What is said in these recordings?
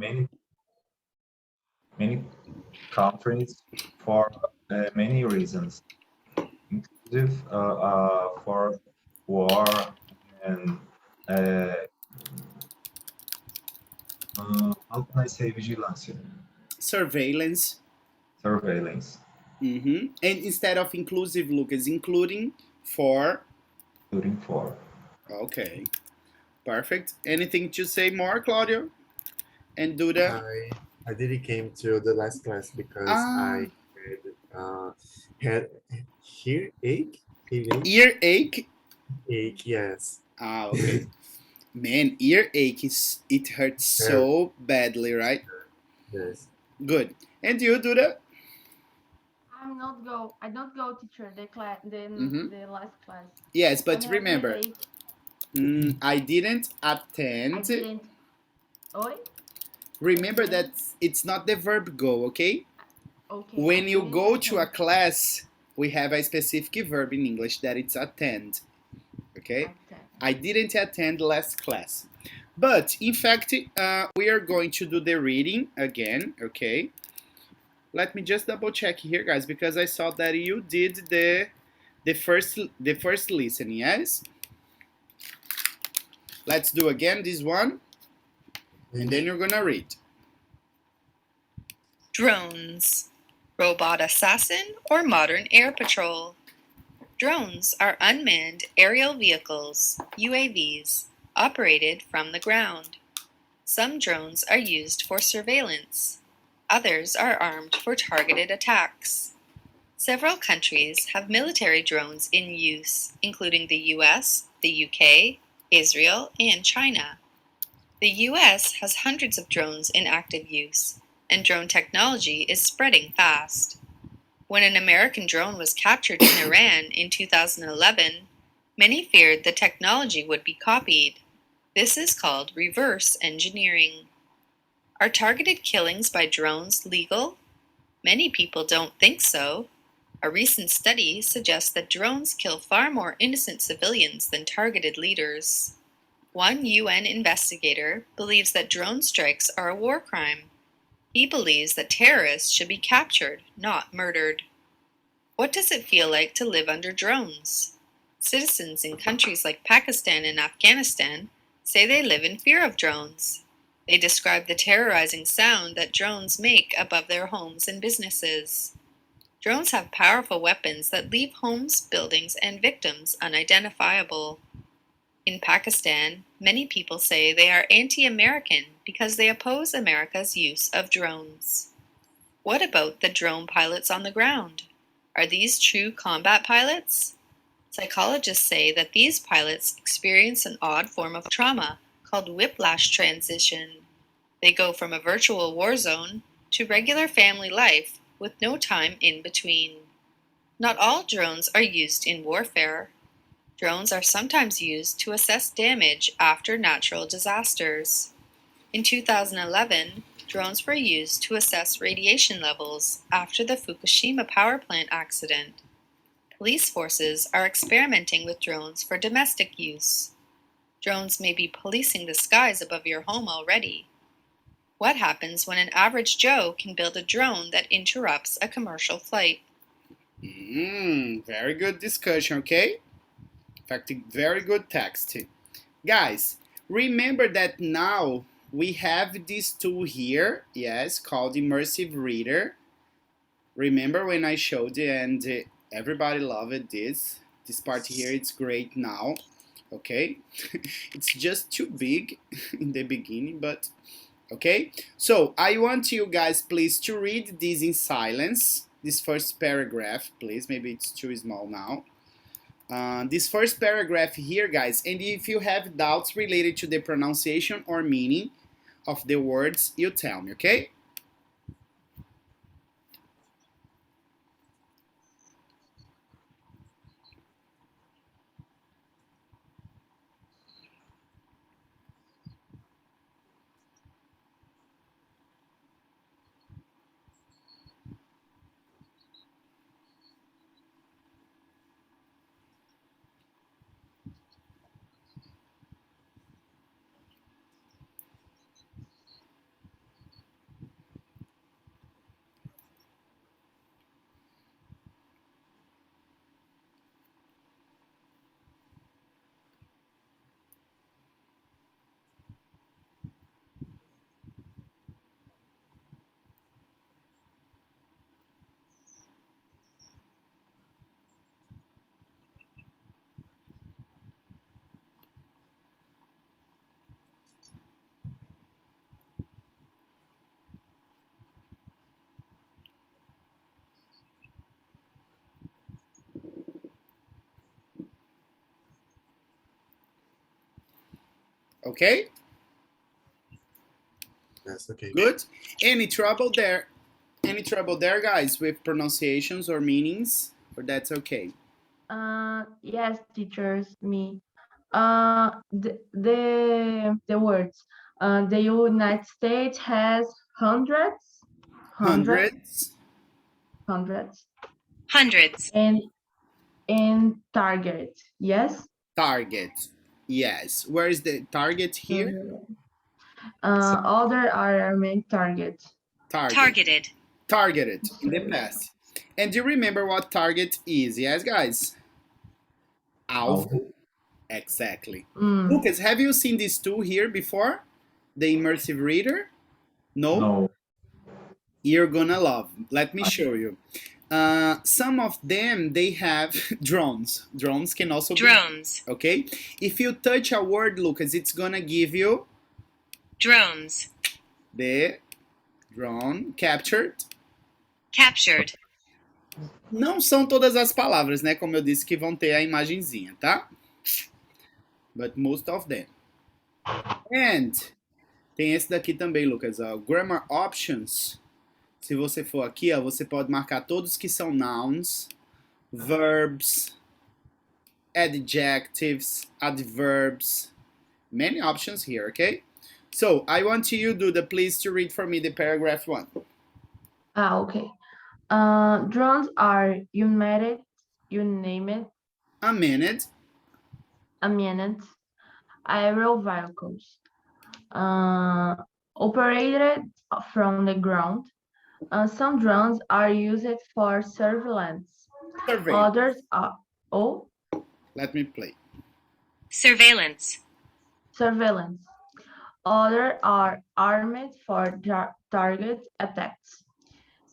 many countries for many reasons, inclusive for war and uh, how can I say vigilância, Surveillance. surveillance, And instead of inclusive, Lucas, including for. including for. Okay, perfect. Anything to say more, Claudio and Duda? I didn't came to the last class because Ah, I had earache, earache, earache. ache. Yes, Okay. Man, earache is it hurts very so badly, right? yes. Good. And you, Duda? I don't go teacher the class Mm-hmm. the last class. Yes, When but I have remember, headache, I didn't I attend. didn't. Oi? I Remember that didn't. it's not the verb go, okay? Okay, I When you didn't go to a attend. class, we have a specific verb in English that it's attend, okay? Attend. I didn't attend last class. But in fact, we are going to do the reading again, okay? Let me just double check here, guys, because I saw that you did the first listen, yes? Let's do again this one, and then you're gonna read. Drones. Robot assassin or modern air patrol? Drones are unmanned aerial vehicles, UAVs, operated from the ground. Some drones are used for surveillance. Others are armed for targeted attacks. Several countries have military drones in use, including the US, the UK, Israel, and China. The US has hundreds of drones in active use, and drone technology is spreading fast. When an American drone was captured in Iran in 2011, many feared the technology would be copied. This is called reverse engineering. Are targeted killings by drones legal? Many people don't think so. A recent study suggests that drones kill far more innocent civilians than targeted leaders. One UN investigator believes that drone strikes are a war crime. He believes that terrorists should be captured, not murdered. What does it feel like to live under drones? Citizens in countries like Pakistan and Afghanistan say they live in fear of drones. They describe the terrorizing sound that drones make above their homes and businesses. Drones have powerful weapons that leave homes, buildings, and victims unidentifiable. In Pakistan, many people say they are anti-American because they oppose America's use of drones. What about the drone pilots on the ground? Are these true combat pilots? Psychologists say that these pilots experience an odd form of trauma called whiplash transition. They go from a virtual war zone to regular family life with no time in between. Not all drones are used in warfare. Drones are sometimes used to assess damage after natural disasters. In 2011, drones were used to assess radiation levels after the Fukushima power plant accident. Police forces are experimenting with drones for domestic use. Drones may be policing the skies above your home already. What happens when an average Joe can build a drone that interrupts a commercial flight? Very good discussion, okay? In fact, very good text. Guys, remember that now we have this tool here, yes, called Immersive Reader. Remember when I showed you and everybody loved this? This part here, it's great now, okay? It's just too big in the beginning, but okay. So I want you guys please to read this in silence. This first paragraph, please. Maybe it's too small now. This first paragraph here, guys, and if you have doubts related to the pronunciation or meaning of the words, you tell me, okay? Okay? That's okay. Good. Any trouble there? Any trouble there, guys, with pronunciations or meanings? Or that's okay? Yes, teachers, me. The words. The United States has hundreds, Hundreds. hundreds, Hundreds. and target. Yes. Target. Yes. Where is the target here? Other are our main target. Target. Targeted. Targeted in the past. And do you remember what target is? Yes, guys? Alvo. Exactly. Lucas, have you seen these two here before? The immersive reader? No? No. You're gonna love. Let me show you. Some of them, they have drones. Drones can also Drones. be, okay? If you touch a word, Lucas, it's gonna give you Drones. the drone captured. Captured. Não são todas as palavras, né? Como eu disse, que vão ter a imagenzinha, tá? But most of them. And tem esse daqui também, Lucas. Grammar options. Se você for aqui, ó, você pode marcar todos que são nouns, verbs, adjectives, adverbs. Many options here, okay? So, I want you, Duda, please to read for me the paragraph 1. Okay. Drones are unmanned aerial vehicles operated from the ground. Some drones are used for surveillance. Others are Let me play. Surveillance. Surveillance. Others are armed for target attacks.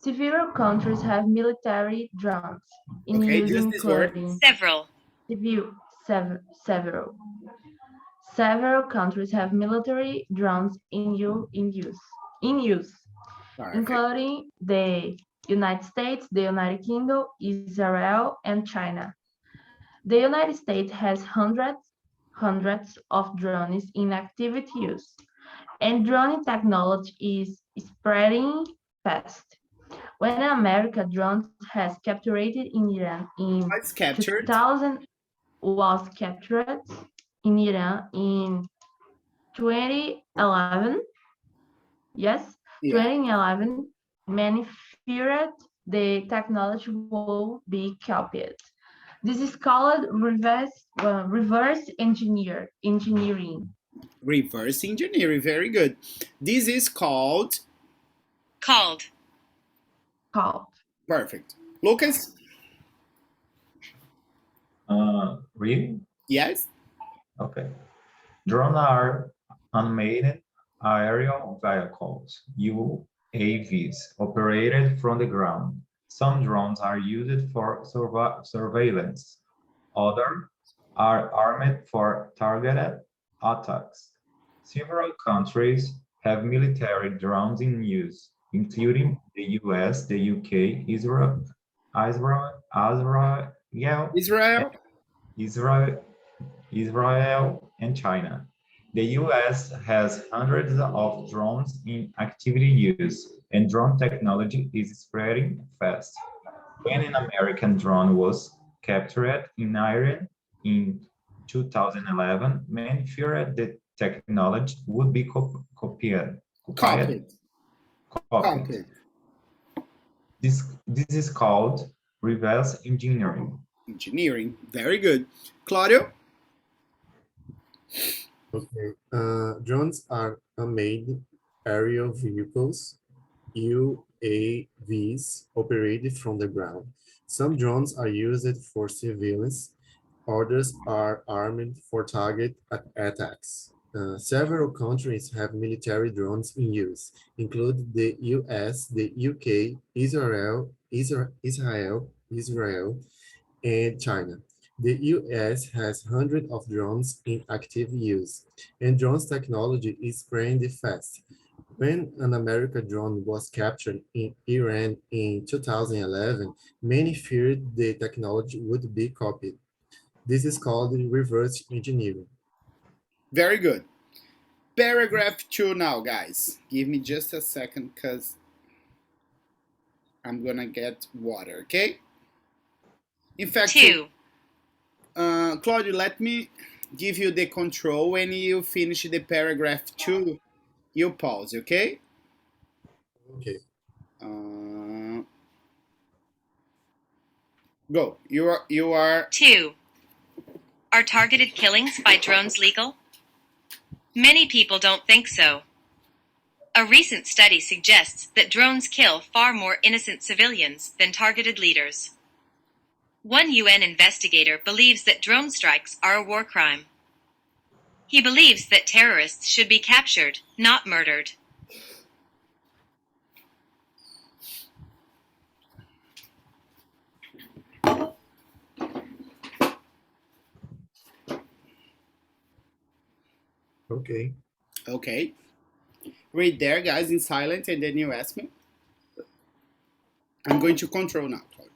Several countries have military drones in use, just this word. including Several. several. Several countries have military drones in use, including the United States, the United Kingdom, Israel, and China. The United States has hundreds of drones in active use, and drone technology is spreading fast. When American drones has captured in Iran in 2000 was captured in Iran in 2011. Yes, 2011. Many feared the technology will be copied. This is called reverse engineering. Reverse engineering, very good. This is called? Called. Perfect. Lucas? Read? Yes? Okay. Drones are unmanned aerial vehicles, UAVs, operated from the ground. Some drones are used for surveillance. Others are armed for targeted attacks. Several countries have military drones in use, including the US, the UK, Israel, and China. The US has hundreds of drones in active use, and drone technology is spreading fast. When an American drone was captured in Iran in 2011, many feared the technology would be copied. This is called reverse engineering. Very good. Claudio? Okay. Drones are unmanned aerial vehicles, UAVs, operated from the ground. Some drones are used for surveillance. Others are armed for target attacks. Several countries have military drones in use, including the US, the UK, Israel, and China. The US has hundreds of drones in active use, and drones technology is spreading fast. When an American drone was captured in Iran in 2011, many feared the technology would be copied. This is called reverse engineering. Very good. Paragraph 2 now, guys. Give me just a second because I'm gonna get water, okay? In fact, 2. Claudio, let me give you the control. When you finish the paragraph 2, you pause, okay? Okay. Go. You are 2. Are targeted killings by drones legal? Many people don't think so. A recent study suggests that drones kill far more innocent civilians than targeted leaders. One UN investigator believes that drone strikes are a war crime. He believes that terrorists should be captured, not murdered. Okay. okay. Read there, guys, in silent, and then you ask me. I'm going to control now, Claudio.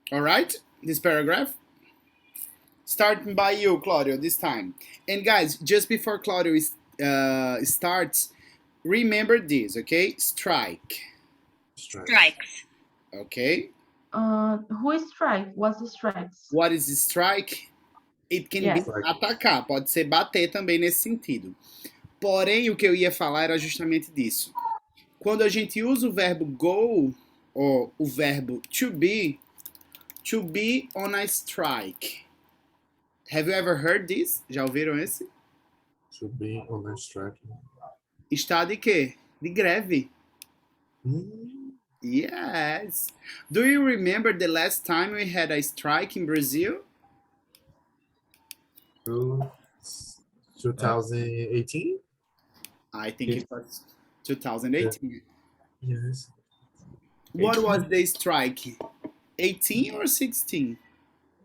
All right, this paragraph. Starting by you, Claudio, this time. And guys, just before Claudio starts, remember this, okay? Strike, Strikes. okay? Who is strike? What's the strikes? What is strike? It can be Yes. atacar, pode ser bater também nesse sentido. Porém, o que eu ia falar era justamente disso. Quando a gente usa o verbo go, ou o verbo to be on a strike. Have you ever heard this? Já ouviram esse? To be on a strike. Está de quê? De greve. Hmm. Yes. Do you remember the last time we had a strike in Brazil? 2018? I think it was 2018. Yes. What was the strike? 18 or 16?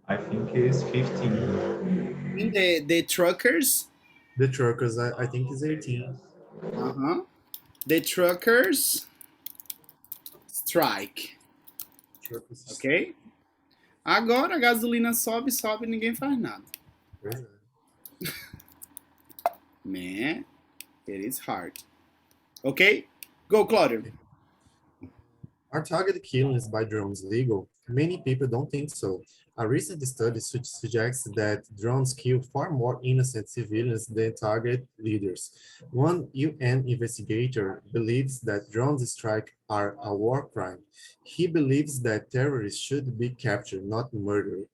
I think it's 15. In the truckers? The truckers, I think, is 18. Uh-huh. The truckers strike. Truckers. Ok? Agora a gasolina sobe, sobe e ninguém faz nada. Pois é. Man, it is hard. Ok? Go, Claudio. Are targeted killings by drones legal? Many people don't think so. A recent study suggests that drones kill far more innocent civilians than target leaders. One UN investigator believes that drone strikes are a war crime. He believes that terrorists should be captured, not murdered.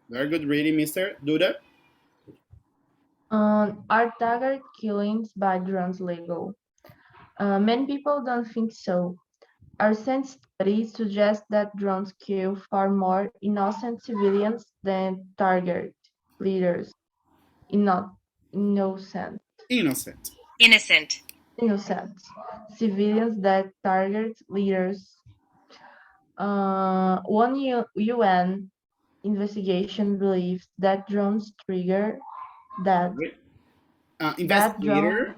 Very good reading, Mr. Duda. Are target killings by drones legal? Many people don't think so. Our recent studies suggest that drones kill far more innocent civilians than target leaders. Innocent. Innocent. Innocent. Innocent civilians that target leaders. One UN investigation believes that drones trigger that Investigator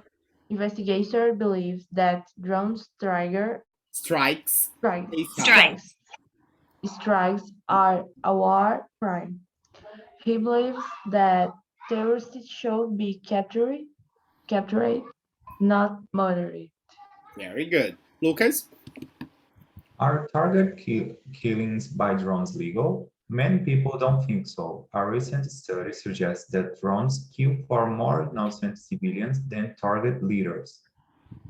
investigator believes that drones trigger strikes. Strikes. strikes are a war crime. He believes that terrorists should be captured, not murdered. Very good. Lucas? Are target killings by drones legal? Many people don't think so. A recent study suggests that drones kill far more innocent civilians than target leaders.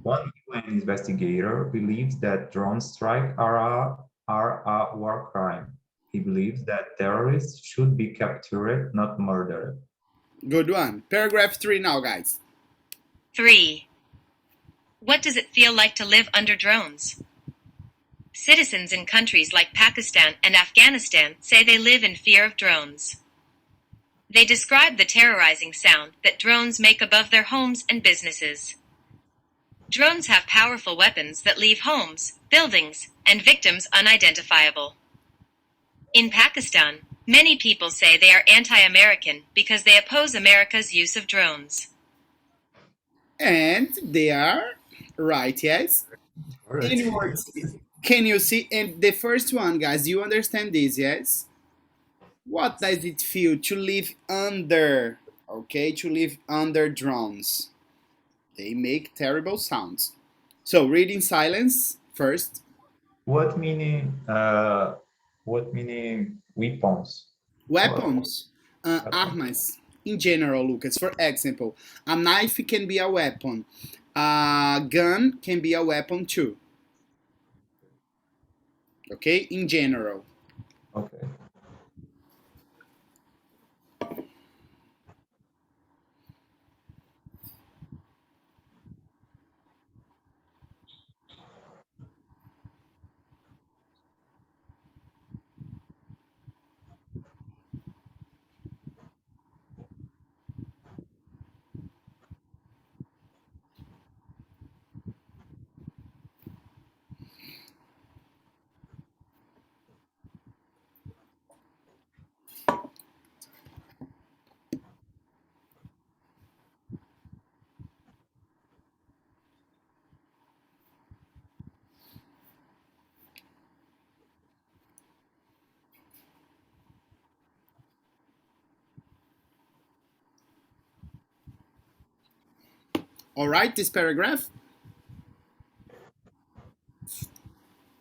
One UN investigator believes that drone strikes are a war crime. He believes that terrorists should be captured, not murdered. Good one. Paragraph 3 now, guys. 3. What does it feel like to live under drones? Citizens in countries like Pakistan and Afghanistan say they live in fear of drones. They describe the terrorizing sound that drones make above their homes and businesses. Drones have powerful weapons that leave homes, buildings, and victims unidentifiable. In Pakistan, many people say they are anti-American because they oppose America's use of drones. And they are right, yes? All right. Any words? Can you see? And the first one, guys, you understand this, yes? What does it feel to live under? Okay, to live under drones. They make terrible sounds. So read in silence first. What meaning? What meaning weapons? Weapons, Weapons. armas, in general, Lucas. For example, a knife can be a weapon. A gun can be a weapon too. Okay, in general. Okay. All right, this paragraph.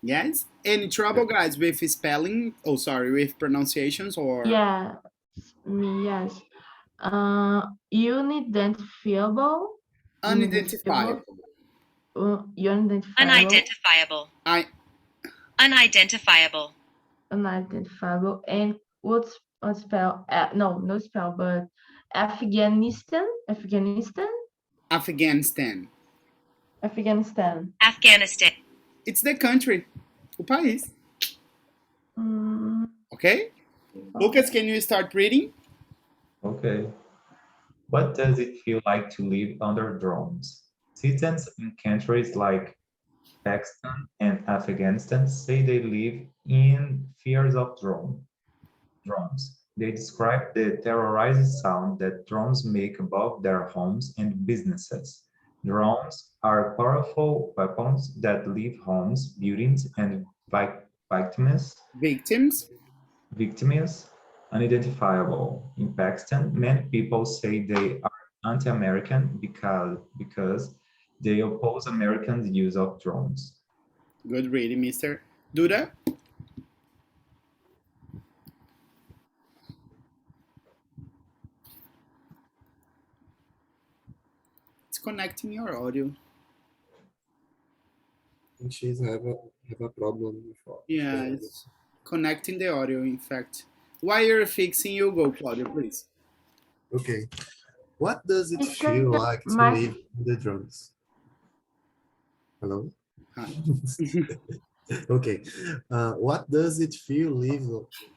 Yes. Any trouble, guys, with spelling? Oh, sorry, with pronunciations or Yeah, yes. Unidentifiable, unidentifiable, unidentifiable? unidentifiable, Unidentifiable. I Unidentifiable. unidentifiable, and what's spell? No, no spell, but Afghanistan, Afghanistan, Afghanistan. Afghanistan. Afghanistan. It's the country, o país. Mm, Okay. Lucas, can you start reading? Okay. What does it feel like to live under drones? Citizens in countries like Pakistan and Afghanistan say they live in fears of drones. They describe the terrorizing sound that drones make above their homes and businesses. Drones are powerful weapons that leave homes, buildings, and victims Victims. victims unidentifiable. In Pakistan, many people say they are anti-American because they oppose Americans' use of drones. Good reading, Mr. Duda. It's connecting your audio. And she's have a problem before. Yeah, it's connecting the audio, in fact. While you're fixing, you go, Claudia, please. Okay. What does it it's because feel like to my live in the drones? Hello? Hi. Okay. What does it feel live?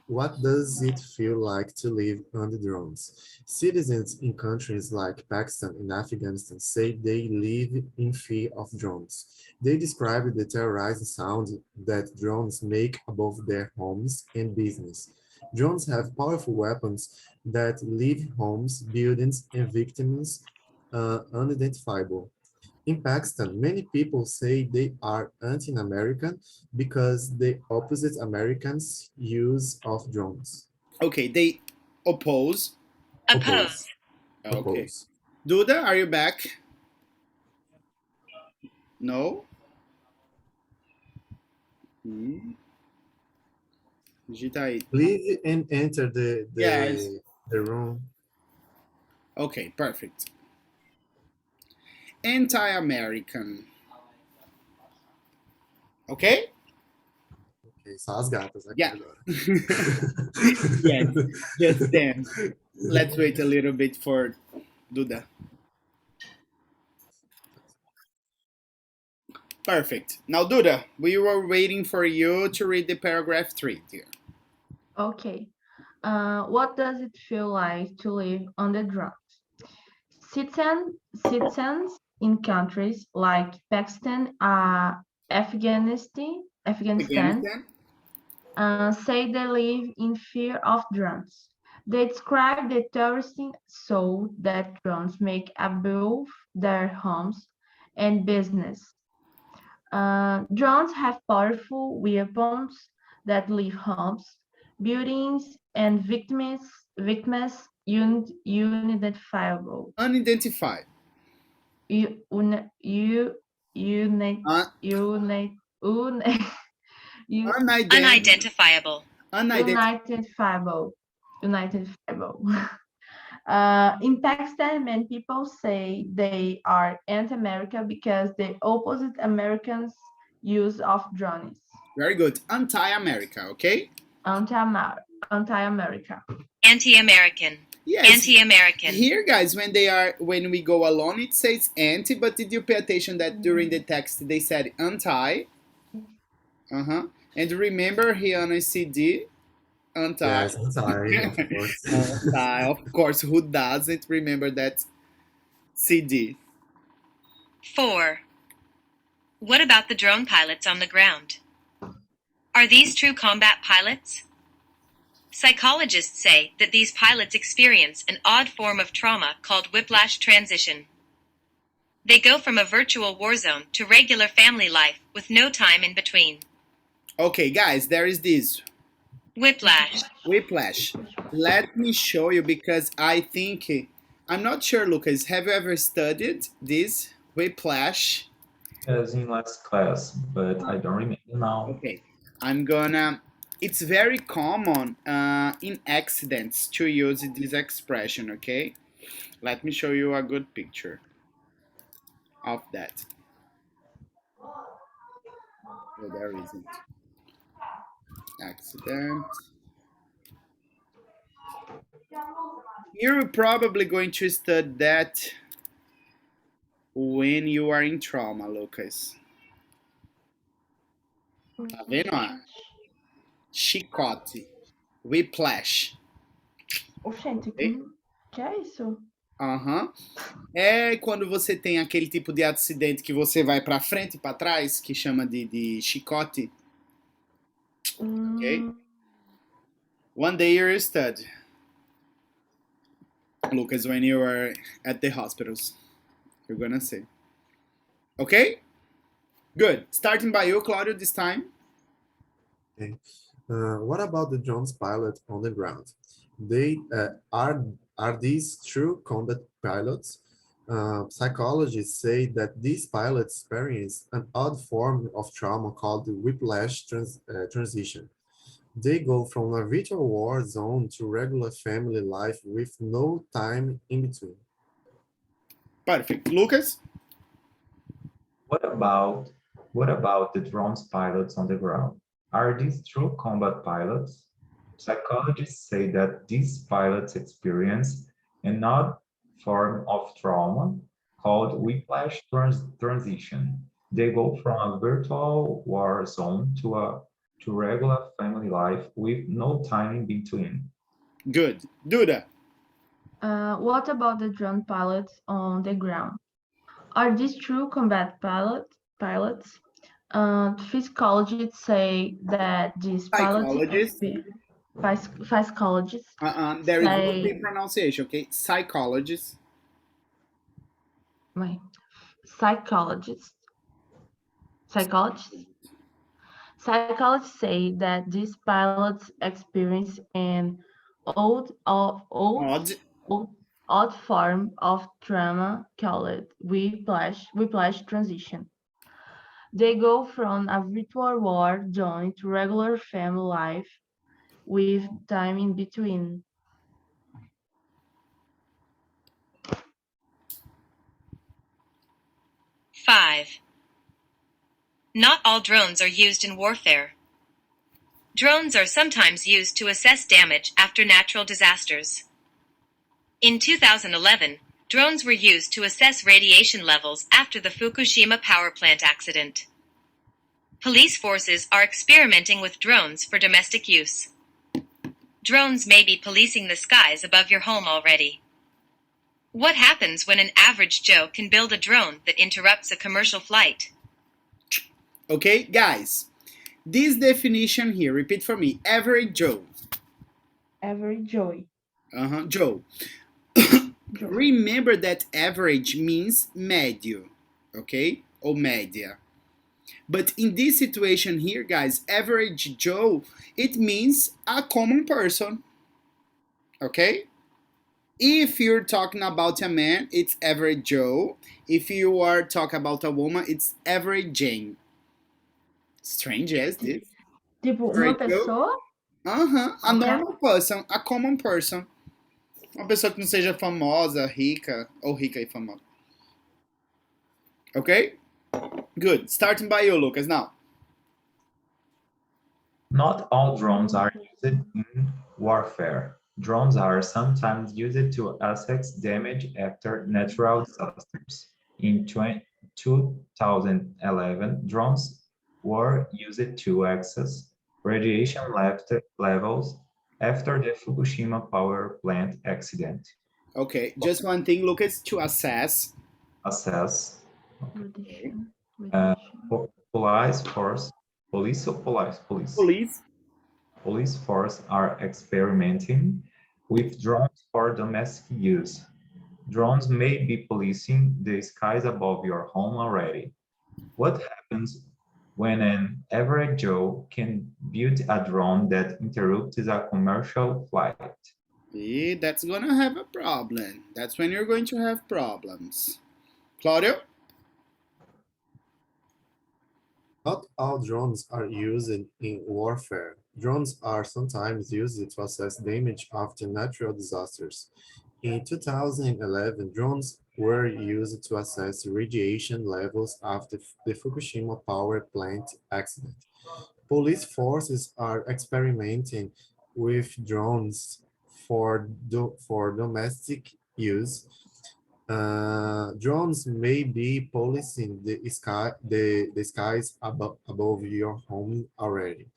What does it feel like to live under drones? Citizens in countries like Pakistan and Afghanistan say they live in fear of drones. They describe the terrorizing sound that drones make above their homes and business. Drones have powerful weapons that leave homes, buildings, and victims unidentifiable. In Pakistan, many people say they are anti-American because they oppose Americans' use of drones. Okay, they oppose. Oppose. Oppose. Okay. Oppose. Duda, are you back? No? Hmm. Digita aí. Please and enter Yes. the room. Okay, perfect. Anti-American. Okay? Ok, só as gatas aqui Yeah. agora. Yes, just them. Let's wait a little bit for Duda. Perfect. Now, Duda, we were waiting for you to read the paragraph 3, dear. Okay. What does it feel like to live on the drums? Citizens in countries like Pakistan, Afghanistan, Afghanistan. say they live in fear of drones. They describe the terroristic assault that drones make above their homes and business. Drones have powerful weapons that leave homes, buildings, and victims unidentifiable. Unidentified. You, un, you, unite, Un- unite, un, you, Unidentifiable. unidentifiable. Unidentifiable. In Pakistan, many people say they are anti-America because they oppose Americans' use of drones. Very good. Anti-America, okay? Anti-America. Anti-American. Yes. Anti-American. Here, guys, when we go alone, it says anti, but did you pay attention that during the text they said anti? Uh-huh. And remember here on a CD, anti. Yes, I'm sorry, of course. Anti, of course, who doesn't remember that CD? 4. What about the drone pilots on the ground? Are these true combat pilots? Psychologists say that these pilots experience an odd form of trauma called whiplash transition. They go from a virtual war zone to regular family life with no time in between. Okay, guys, there is this Whiplash. whiplash. Let me show you because I think, I'm not sure, Lucas, have you ever studied this whiplash? Yes, in last class, but I don't remember now. Okay, it's very common in accidents to use this expression, okay? Let me show you a good picture of that. Oh, there isn't. Accident. You're probably going to study that when you are in trauma, Lucas. Tá vendo? Ó? Chicote. Whiplash. Oxente, Ok? que é isso? Aham. É quando você tem aquele tipo de acidente que você vai para frente e para trás, que chama de chicote. Ok? One day you'll study, Lucas, when you are at the hospitals. You're gonna see. Okay? Good. Starting by you, Claudio, this time. Okay. What about the drones pilot on the ground? They are these true combat pilots? Psychologists say that these pilots experience an odd form of trauma called the whiplash transition. They go from a virtual war zone to regular family life with no time in between. Perfect. Lucas? What about the drones pilots on the ground? Are these true combat pilots? Psychologists say that these pilots experience an odd form of trauma called whiplash transition. They go from a virtual war zone to regular family life with no time in between. Good. Duda? What about the drone pilots on the ground? Are these true combat pilots? Physiologists say that these pilots Psychologist. physiologists There is no say P pronunciation, okay? Psychologist. wait, psychologists psychologists psychologists say that these pilots experience an odd of Odd. odd, odd form of trauma called whiplash transition. They go from a virtual war zone to regular family life with time in between. 5. Not all drones are used in warfare. Drones are sometimes used to assess damage after natural disasters. In 2011, drones were used to assess radiation levels after the Fukushima power plant accident. Police forces are experimenting with drones for domestic use. Drones may be policing the skies above your home already. What happens when an average Joe can build a drone that interrupts a commercial flight? Okay, guys, this definition here, repeat for me. Average Joe. Average Joe. Joe. Joe. Remember that average means médio, okay? Or média. But in this situation here, guys, average Joe, it means a common person, okay? If you're talking about a man, it's average Joe. If you are talking about a woman, it's average Jane. Strange as this. Tipo, uma Average Joe? pessoa? A normal person, a common person. Uma pessoa que não seja famosa, rica, ou rica e famosa. Okay? Good. Starting by you, Lucas, now. Not all drones are used in warfare. Drones are sometimes used to assess damage after natural disasters. In 2011, drones were used to assess radiation levels after the Fukushima power plant accident. Okay, just one thing, Lucas, to assess. Assess Radiation. police force, police or police. Police force are experimenting with drones for domestic use. Drones may be policing the skies above your home already. What happens when an average Joe can build a drone that interrupts a commercial flight? Yeah, that's gonna have a problem. That's when you're going to have problems. Claudio? Not all drones are used in warfare. Drones are sometimes used to assess damage after natural disasters. In 2011, drones were used to assess radiation levels after the Fukushima power plant accident. Police forces are experimenting with drones for domestic use. Drones may be policing the skies above your home already.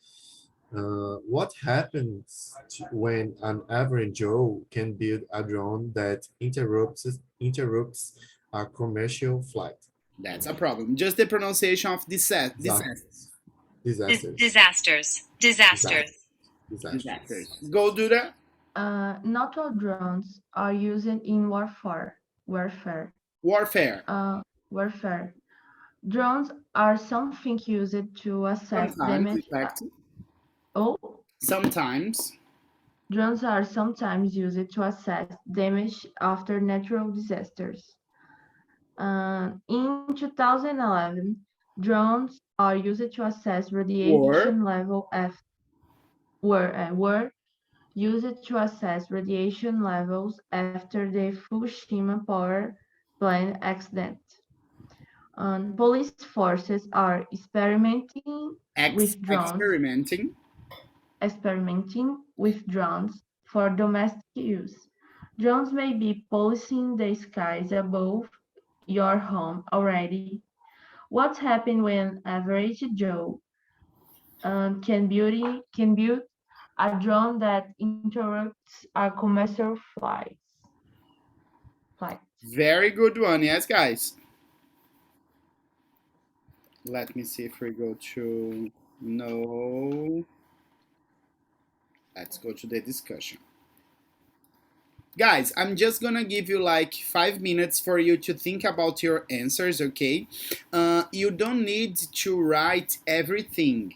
What happens when an average Joe can build a drone that interrupts a commercial flight? That's a problem. Just the pronunciation of Disasters. Disasters. Disasters. Disasters. Disasters. Go do that. Not all drones are used in warfare. Warfare. Warfare. Warfare. Drones are something used to assess Sometimes, damage. in fact. Oh, Sometimes. drones are sometimes used to assess damage after natural disasters. In 2011, drones are used to assess radiation level were used to assess radiation levels after the Fukushima power plant accident. Police forces are experimenting with drones for domestic use. Drones may be policing the skies above your home already. What happens when average Joe can build a drone that interrupts a commercial flight? Very good one, yes, guys. Let me see if we go to no. Let's go to the discussion. Guys, I'm just gonna give you like 5 minutes for you to think about your answers, okay? You don't need to write everything.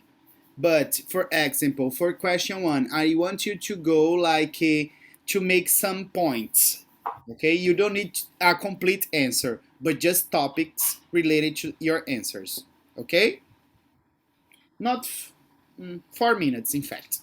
But for example, for question 1, I want you to go like to make some points. Okay, you don't need a complete answer, but just topics related to your answers. Okay? Not 4 minutes, in fact.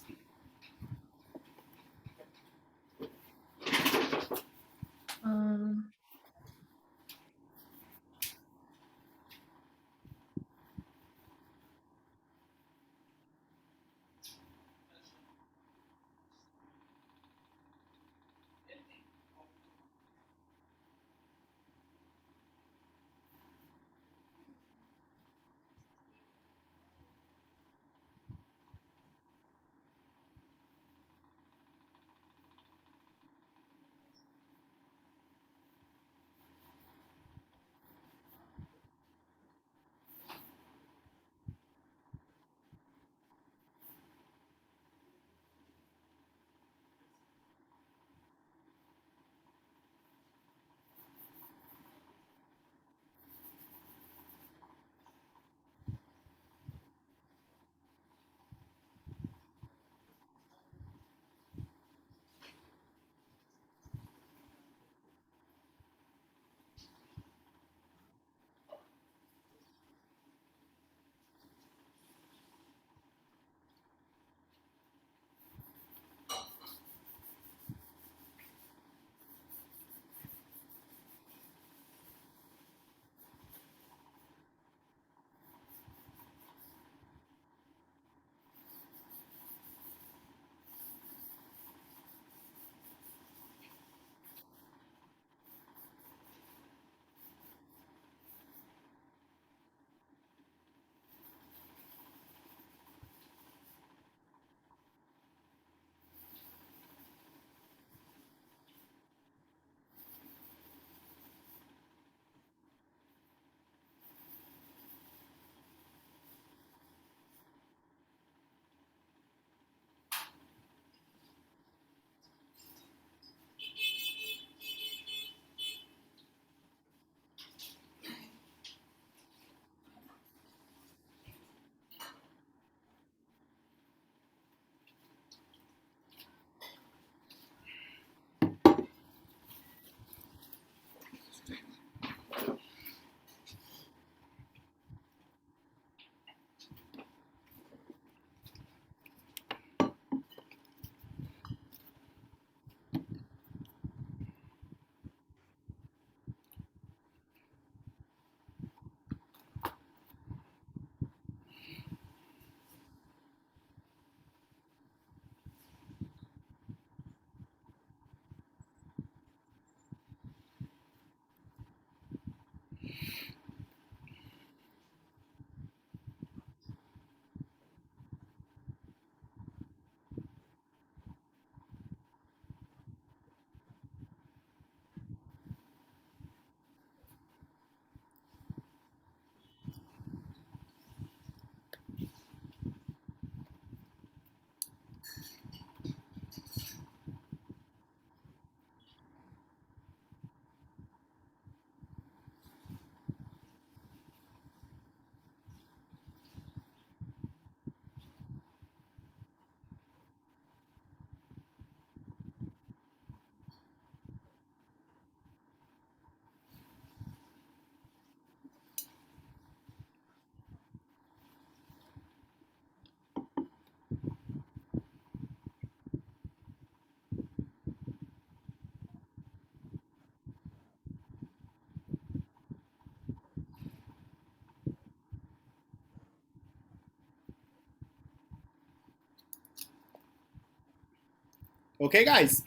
Okay, guys.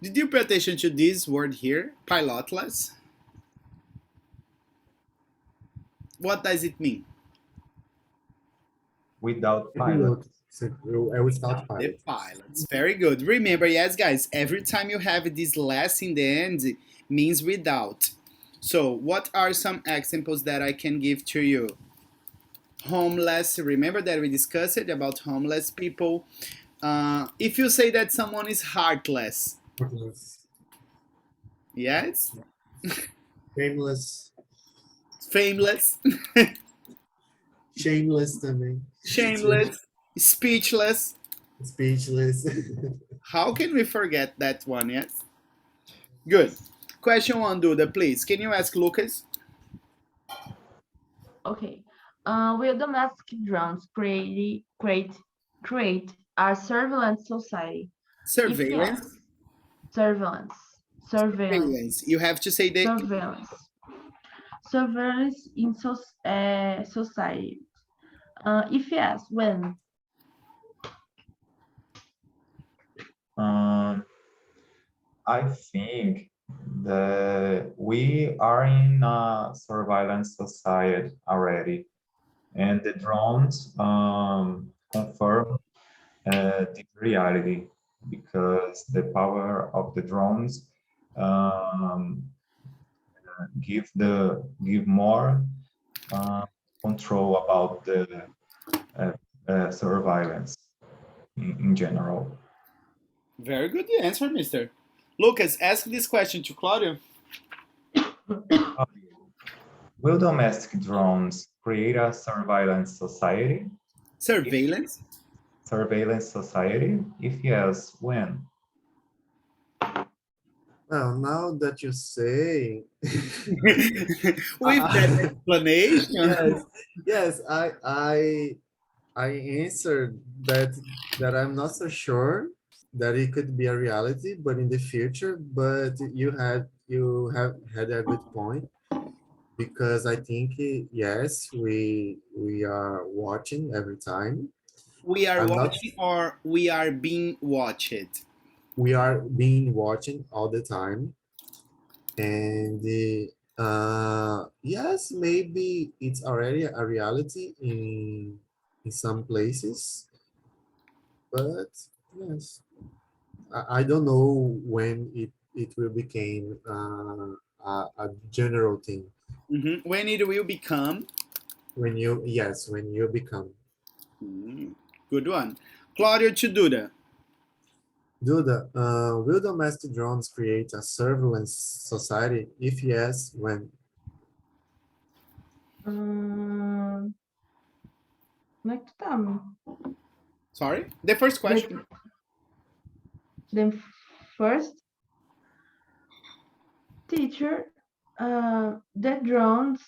Did you pay attention to this word here, pilotless? What does it mean? Without pilot. Piloto. Without The pilot. pilots. Very good. Remember, yes, guys, every time you have this less in the end, means without. So, what are some examples that I can give to you? Homeless. Remember that we discussed it about homeless people. If you say that someone is heartless, yes, Shameless. fameless, Shameless também. shameless, speechless. Speechless. How can we forget that one? Yes. Good. Question one, Duda, please. Can you ask Lucas? Okay. Will domestic drones create a surveillance society? If yes, Surveillance. surveillance, surveillance, Surveillance. You have to say the surveillance, surveillance in society. If yes, when? Um, I think that we are in a surveillance society already, and the drones confirm this reality because the power of the drones um, give more control about the surveillance in general. very good answer, Mister. Lucas, ask this question to Claudio. Will domestic drones create a surveillance society? Surveillance. Surveillance society? If yes, when? Well, now that you say, With that explanation. yes, yes, I answered that I'm not so sure that it could be a reality, but in the future. But you have had a good point because I think yes, we are watching every time. We are I'm not. watching or we are being watched. We are being watching all the time, and yes, maybe it's already a reality in some places, but yes. I don't know when it will become a general thing. When it will become. When you, yes, when you become. Good one. Claudio to Duda. Duda, will domestic drones create a surveillance society? If yes, when? Como é que tu tá, amor? Sorry? The first question. Then first, teacher, the drones.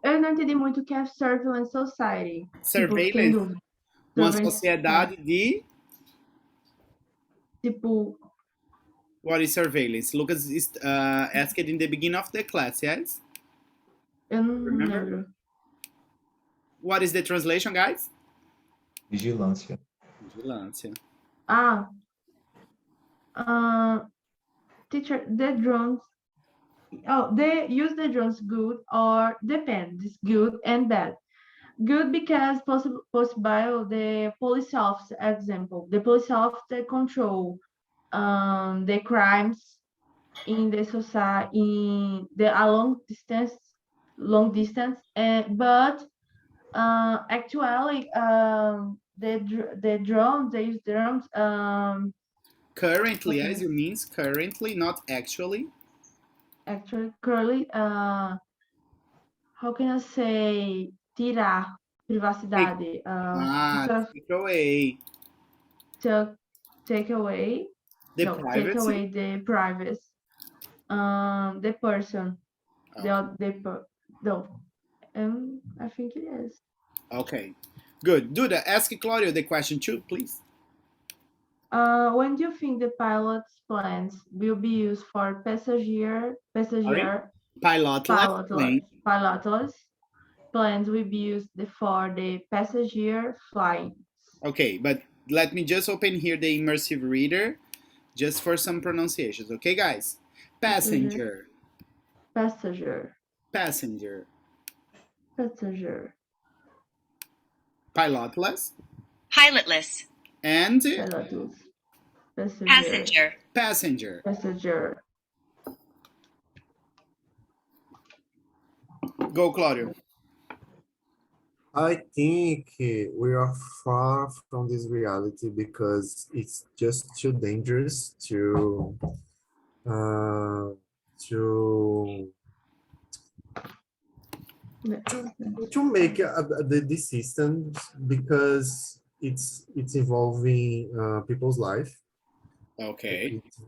Eu não entendi muito o que é surveillance society. Tipo, fiquei em Surveillance. dúvida. Uma Surveillance sociedade de. Tipo, What is surveillance? Lucas is, asked in the beginning of the class, yes? eu não Remember? lembro. What is the translation, guys? Vigilância. Vigilância. Teacher, the drones. Oh, they use the drones good or depends. It's good and bad. Good because possible the police officer example. The police officer control the crimes in the society in the a long distance. But actually, the drones they use drones. Currently, as you means currently, not actually. Actually, currently, how can I say tirar privacidade? Take away Take away. the No, privacy. take away the privacy. The person. Oh. No, I think it is. Okay. Good. Duda, ask Claudio the question too, please. When do you think the pilot's planes will be used for Sorry? Pilotless plane. pilotless planes will be used for the passenger flying? Okay, but let me just open here the immersive reader just for some pronunciations. Okay, guys? Passenger, Passenger, passenger, passenger, pilotless, Pilotless. and pilotless, passenger, Passenger. passenger. passenger. Go, Claudio. I think we are far from this reality because it's just too dangerous uh, to to make this system because it's involving people's life. Okay. It's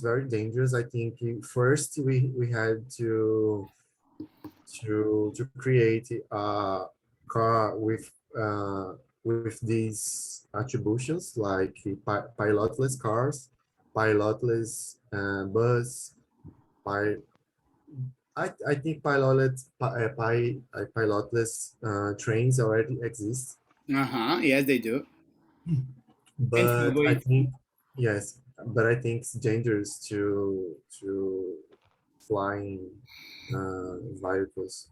very dangerous. I think first we had to create a car with these attributions like pilotless cars, pilotless bus, pi I think pilotless trains already exist, Yes, they do. And but I subways. think yes, but I think it's dangerous to flying vehicles.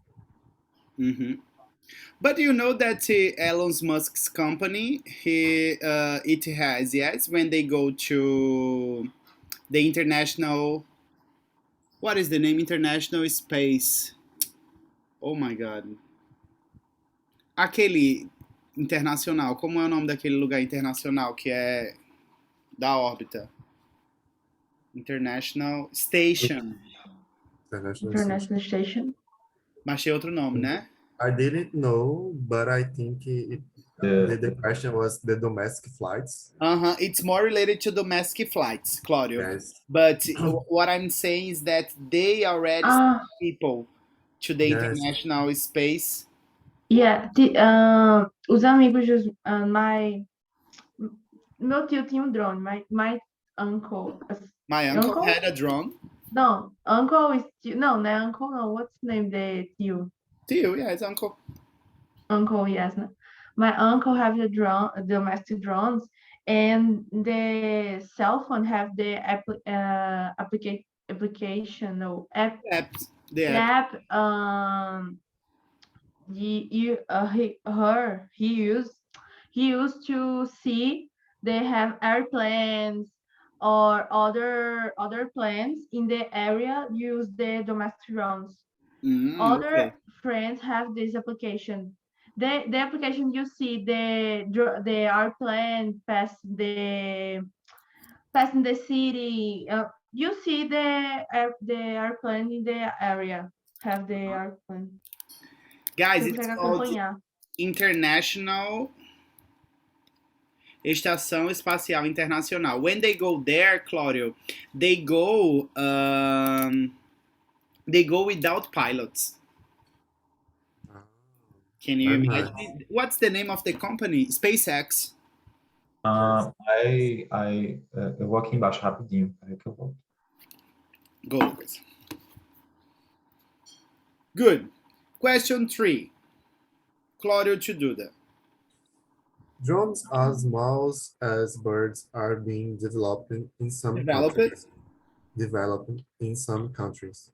hmm But you know that Elon Musk's company, it has, yes, when they go to the international, what is the name? International Space. Oh my God. Aquele internacional, como é o nome daquele lugar internacional que é da órbita? International Station. International Station. International station. Mas tem outro nome, né? I didn't know, but I think The the question was the domestic flights. It's more related to domestic flights, Claudio. Yes, But what I'm saying is that they already send Ah, people to the yes, international space. yeah. Os amigos meu tio tinha um drone. My uncle. My uncle Uncle? had a drone. No, uncle is no, não é uncle não. What's the name the tio? Tio, yeah, it's uncle. Uncle, yes. No. My uncle have the drone, domestic drones, and the cell phone have the application no app. Apps. The The app. app he used to see they have airplanes or other planes in the area use the domestic drones. Okay. Other friends have this application. The application you see the airplane passing the city. You see the airplane in the area. Have the airplane. Guys, Você it's consegue called acompanhar. International Estação Espacial Internacional. When they go there, Claudio, they go without pilots. Can you very imagine? nice. What's the name of the company? SpaceX. eu vou aqui embaixo rapidinho, peraí que eu volto. Go, Lucas. Good. Question 3. Claudio to do that. Drones as small as birds are being developed in some Develop it. countries. Developed in some countries.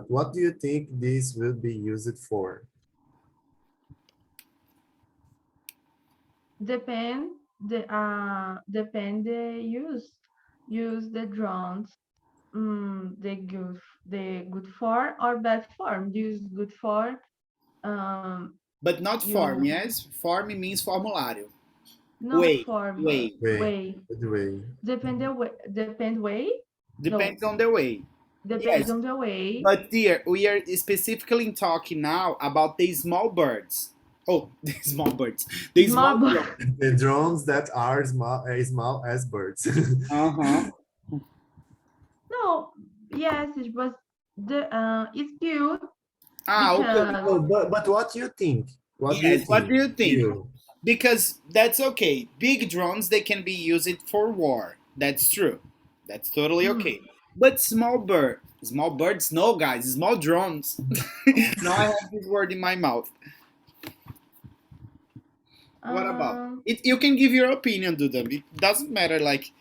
What do you think this will be used for? Depend the use the drones. The good for or bad form. Use good for But not form, you yes? Form means formulário. no Way. form Way. way. Good way. Depend the way. Depend way. Depends on the way. Depends Yes. on the way. But dear, we are specifically talking now about the small birds. Oh, the small birds. The small Small The drones that are small as birds. Uh-huh. No, yes, it was it's cute Okay. because Oh, but what do you think? What do you Yes, what do think? you think? You. Because that's okay. Big drones, they can be used for war. That's true. That's totally Hmm. okay. But small birds, no, guys, small drones. Now I have this word in my mouth. What about Um, it? You can give your opinion to them. It doesn't matter, like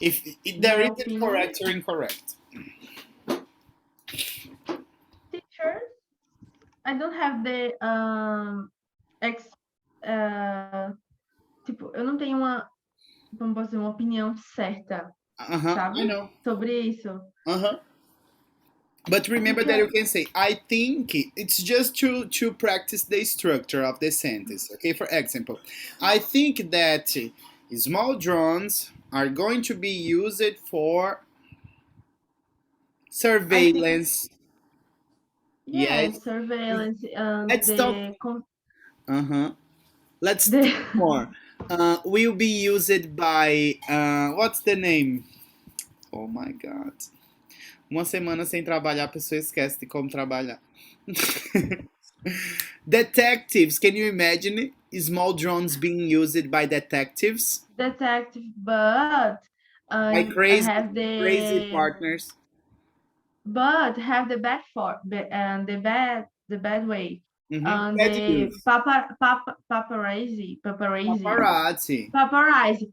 if there my is opinion, correct or incorrect. teacher, I don't have the ex, uh, tipo, eu não tenho uma, como posso dizer, uma opinião certa, Uh huh. I sabe? know. Sobre isso. Uh huh. But remember that you Teacher, can say, I think it's just to practice the structure of the sentence. Okay, for example, I think that small drones are going to be used for I think, surveillance. Yes. yes, surveillance and Let's talk. Uh huh. Let's the talk more. Will be used by what's the name? Oh my god. Uma semana sem trabalhar, a pessoa esquece de como trabalhar. Detectives, can you imagine small drones being used by detectives? detective, but By have crazy the partners? bad for and the bad way. Bad The use. paparazzi, Paparazzi. paparazzi.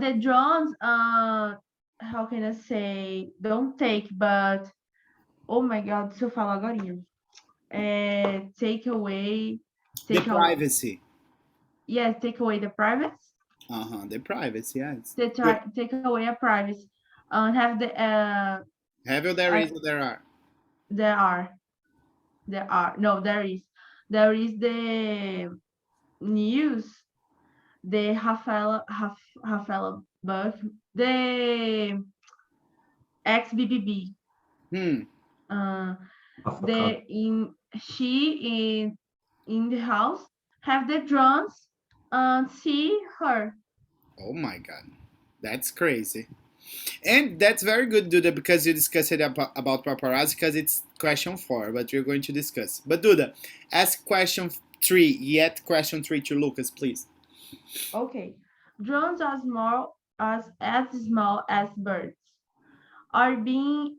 The drones, how can I say? Don't take, but oh my God, se eu falar agora, take away, The take out, privacy. yes, take away the privacy. The privacy, yes. They Good. try take away a privacy. Have the Have you there I, is or there are? there are there are no there is the news, the Rafaela Buck, the ex BBB. Hmm. Uh, Avocado. the in she in the house have the drones see her. Oh my god. That's crazy. And that's very good, Duda, because you discussed it about paparazzi, because it's question 4, but we're going to discuss. But Duda, ask question 3, yet question 3 to Lucas, please. Okay, drones are small as birds. Are being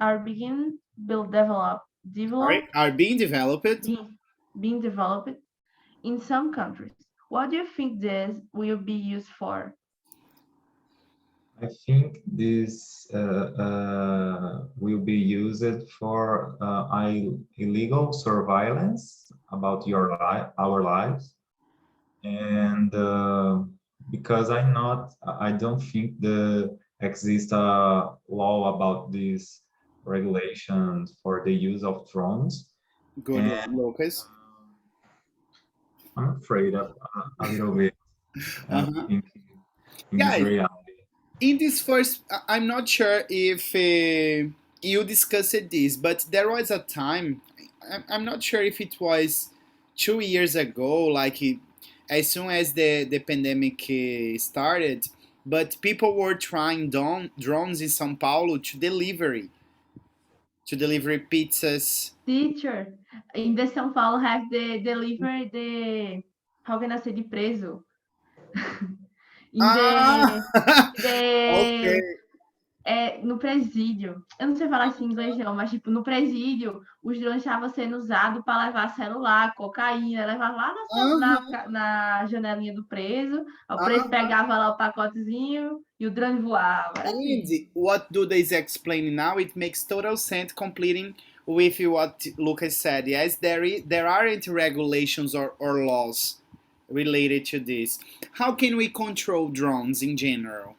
build Sorry, are being developed. being, being developed in some countries. What do you think this will be used for? I think this will be used for illegal surveillance about our lives, and because I don't think the exist a law about these regulations for the use of drones, Good and one, Lucas. I'm afraid of a little bit Uh-huh. thinking in this Guys, reality. in this first, I'm not sure if you discussed this, but there was a time, I'm not sure if it was 2 years ago, like as soon as the pandemic started, but people were trying drones in São Paulo to deliver pizzas. Teacher, in the São Paulo have the deliver the how can I say de preso? In Ah, the okay. no presídio. Eu não sei falar isso em inglês não, mas tipo no presídio os drones estavam sendo usados para levar celular, cocaína, levar lá Uh-huh, na janelinha do preso. O preso uh-huh. pegava lá o pacotezinho e o drone voava. Era And assim. what Duda is explaining now, it makes total sense, completing with what Lucas said. Yes, there aren't regulations or laws related to this. How can we control drones in general?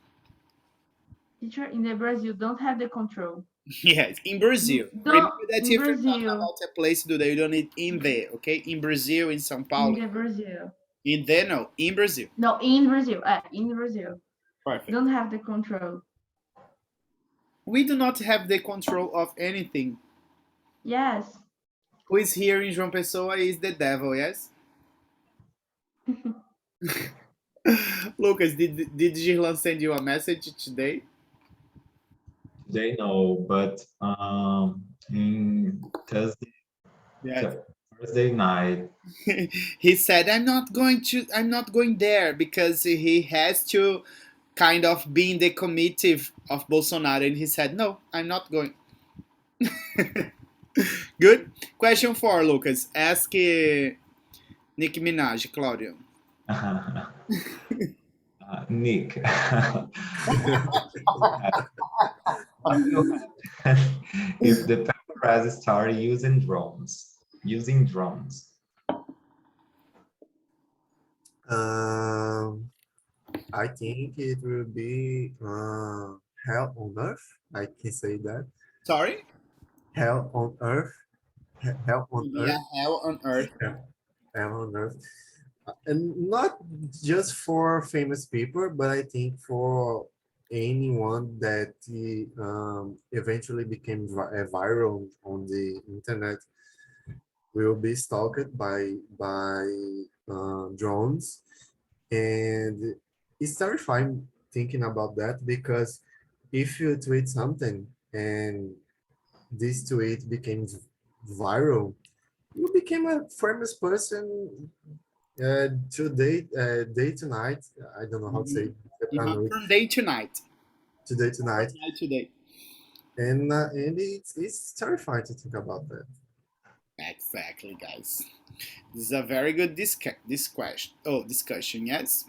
Teacher, in the Brazil don't have the control. Yes, in Brazil. Don't Remember that in if you're talking Brazil, about a place, Duda, you don't need in there, okay? In Brazil, in São in Paulo. the Brazil. In there, no, in Brazil. No, in Brazil. In Brazil. Perfect. Don't have the control. We do not have the control of anything. Yes. Who is here in João Pessoa is the devil, yes? Lucas, did Girlan send you a message today? They know, but in Thursday, Yes. Thursday night. He said, I'm not going there because he has to kind of be in the committee of Bolsonaro. And he said, no, I'm not going. Good. Question 4, Lucas. Ask Nicki Minaj, Claudio. Nick, what will happen if the paparazzi start using drones? Using drones. I think it will be hell on earth. I can say that. Sorry? Hell on earth. Hell on Yeah, earth. hell on earth. Yeah, hell on earth. And not just for famous people, but I think for anyone that eventually became viral on the internet will be stalked by drones, and it's terrifying thinking about that because if you tweet something and this tweet became viral, you became a famous person day to night. I don't know how to say From day to night. today to night, Night to day. and it's terrifying to think about that. Exactly, guys. This is a very good discussion. Yes.